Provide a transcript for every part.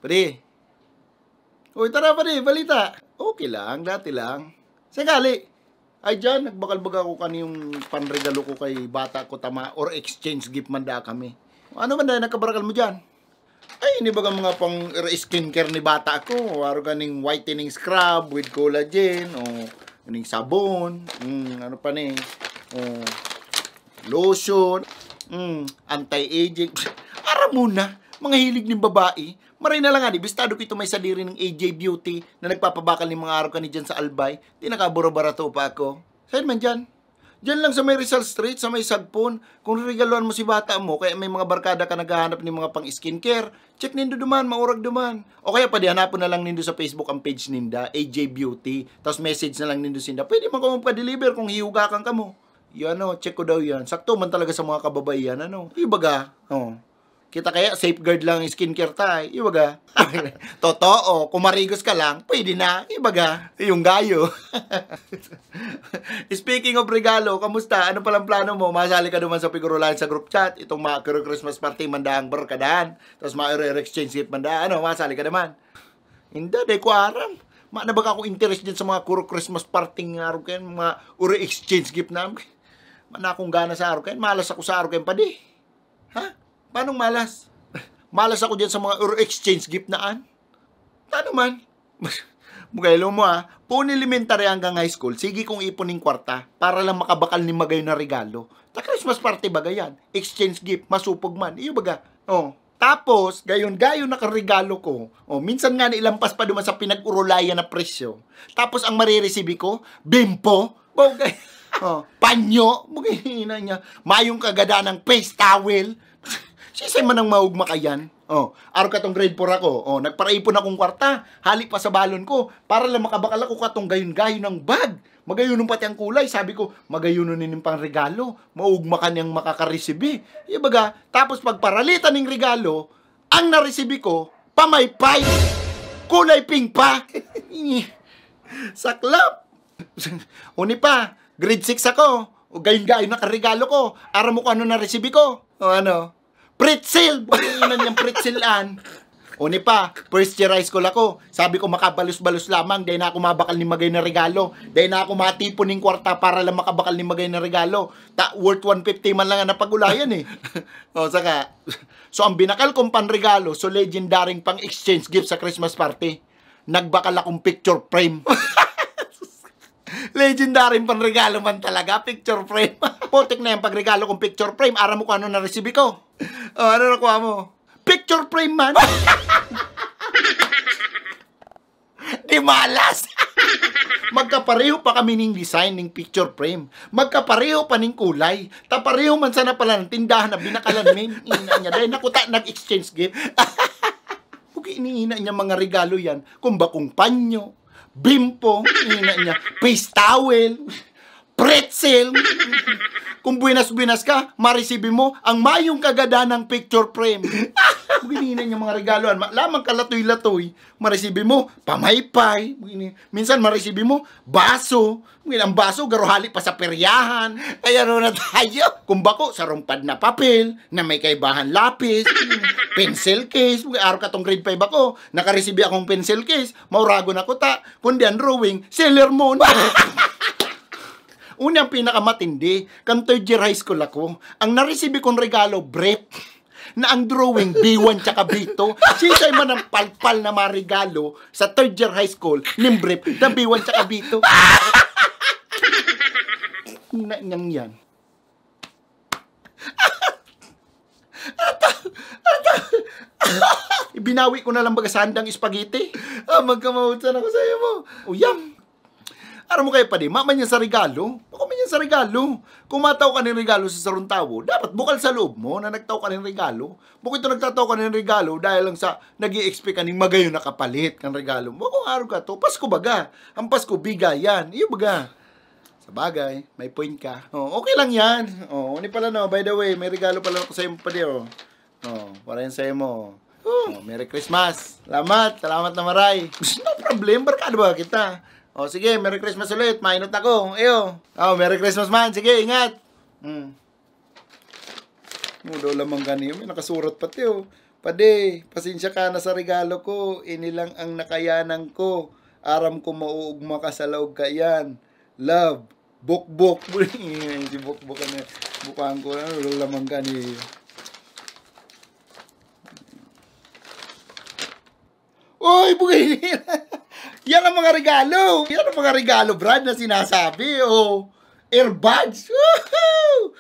Pare. Uy, tara pare, balita. Okay lang, dati lang. Sakali. Ay dyan, nagbakal-baga ko kaniyong panregalo ko kay bata ko tama or exchange gift man da kami. Ano man dahil nakabarakal mo dyan? Ay, hindi ba mga pang skincare ni bata ko? Waro ganing whitening scrub with collagen, o ganing sabon, ano pa ni, lotion, anti-aging. Ara muna, mga hilig ng babae. Maray na lang nga, bistado ko ito may sadiri ng AJ Beauty na nagpapabakal ng mga araw ka ni dyan sa Albay. Di nakabura-barato pa ako. Saan man dyan? Diyan lang sa may Rizal Street, sa may Sagpon. Kung regaluan mo si bata mo, kaya may mga barkada ka naghahanap ng mga pang skincare, check nindo duman, maurag duman. O kaya pwede hanapon na lang nindo sa Facebook ang page ninda, AJ Beauty. Tapos message na lang nindo sinda. Pwede man ko pa-deliver kung hiugakan ka mo. Yan check ko daw yan. Sakto man talaga sa mga kababaihan, Ibaga, kita kaya safeguard lang ang skincare tayo. Ibaga. Totoo, kung marigos ka lang, pwede na. Ibaga. Yung gayo. Speaking of regalo, kamusta? Ano palang plano mo? Masali ka naman sa Pigurulan sa group chat. Itong mga Christmas party mandaang barkadahan. Tapos ma-exchange gift mandaan. Masali ka naman. Hindi, di ko aram. Nabag ako interest din sa mga Christmas party ng araw kayo. Mga exchange gift namin. Mana akong gana sa araw kayo. Malas ako sa araw kayo pa di. Ha? Paano malas? Malas ako dyan sa mga exchange gift naan. Ano man? Mugaylo mo Puni elementary hanggang high school, sige kong ipuning kwarta para lang makabakal ni Magay na regalo. Ta Christmas party baga yan. Exchange gift, masupog man. Iyo baga. Tapos, gayon-gayon nakaregalo ko. Minsan nga ilampas pa duman sa pinag-urulayan na presyo. Tapos ang marireceive ko, bimpo. Panyo. Mugay na niya. Mayong kagada ng face towel. Sisay man ang maugma kayan. Araw katong grade 4 ako. Nagparaipon akong kwarta. Halik pa sa balon ko. Para lang makabakal ako katong gayon-gayon ng bag. Magayunon pati ang kulay. Sabi ko, magayunon din yung pang regalo. Maugma ka niyang makakaresibi. Ibaga, tapos pagparalitan ng regalo, ang naresibi ko, pamaypay. Kulay pink pa. Saklap. Uni pa, grade 6 ako. Gayon-gayon nakaregalo ko. Aram mo ko ano naresibi ko. Pretzel! Bukinan niyang pretzelan. Uni pa, first year high school ako. Sabi ko makabalus-balus lamang. Dahil na ako mabakal ni Magay na regalo. Dahil na ako matipon ng kwarta para lang makabakal ni Magay na regalo. Worth 150 man lang ang napagulayan saka. So ang binakal kong panregalo, so legendaring pang exchange gift sa Christmas party. Nagbakal akong picture frame. Legendary panregalo man talaga, picture frame. Putik na yung pagregalo kong picture frame. Aram mo kung ano na-receive ko. Ano nakuha mo? Picture frame man. Di malas. Magkapareho pa kami ng design ng picture frame. Magkapareho pa ng kulay. Tapareho man sana pala ng tindahan na binakalan min. Ina niya. Dahil nakuta, nag-exchange gift. Huwag iniina niya mga regalo yan. Kung bakong panyo, bimpo, ina niya, face towel, pretzel. Kung buenas-buenas ka, maresibi mo ang mayong kagada ng picture frame. Ginina niya mga regaloan. Lamang kalatoy-latoy, maresibi mo, pamaypay. Minsan maresibi mo, baso. Ang baso, garohali pa sa peryahan. Ay ano na tayo. Kung bako, sarumpad na papel, na may kaibahan lapis, pencil case. Araw katong grade 5 ako, nakaresibi akong pencil case, maurago na ko ta. Kundi ang drawing, Sailor Moon. Una ang pinakamatindi, kan third year high school ako, ang naresibi kong regalo, brief, na ang drawing, B1 tsaka B2. Sisay man ang palpal na mga regalo sa third year high school, ning brief, na B1 tsaka B2. Nang yan. Ibinawi ko na lang baga sandang spaghetti. Magkamautan ako sa'yo mo. Uyam. Aram mo kayo pa di, maman yan sa regalo. Baka man yan sa regalo. Kung mataw ka ng regalo sa sarong tao, dapat bukal sa loob mo na nagtaw ka ng regalo. Bukod ito nagtataw ka ng regalo dahil lang sa nag-i-expect ka ng magayon na kapalit ng regalo. Bukong araw ka to, Pasko baga. Ang Pasko, bigayan. Iyo baga. Sa bagay, may point ka. Okay lang yan. Ini pala by the way, may regalo pala ako sa iyo pa di para yan sa iyo mo. Merry Christmas. Salamat na maray. No problem, barkada ba kita? Sige, Merry Christmas ulit. Mainot ako. Merry Christmas man. Sige, ingat. Mudaw lamang ganyan. May nakasurat pati oh. Pade, pasensya ka na sa regalo ko. Inilang ang nakayanan ko. Aram ko mauugma ka sa laog ka yan. Love. Bukbok. Si Bukbok na. Bukaan ko na. Mudaw lamang ganyan. Oy, bugay yan ang mga regalo. Yan ang mga regalo, Brad, na sinasabi. Oh, earbuds. Woohoo!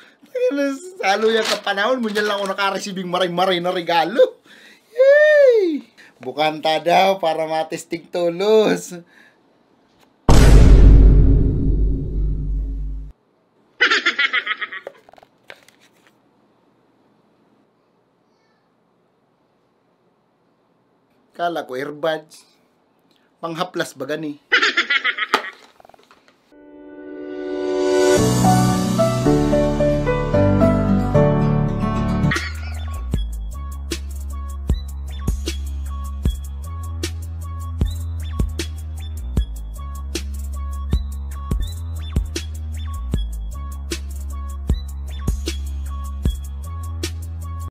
Salo yan ka panahon. Munyan lang ako nakaresibing maray-maray na regalo. Yay! Bukanta daw para matesting tulos. Kala ko earbuds. Panghaplas ba gani?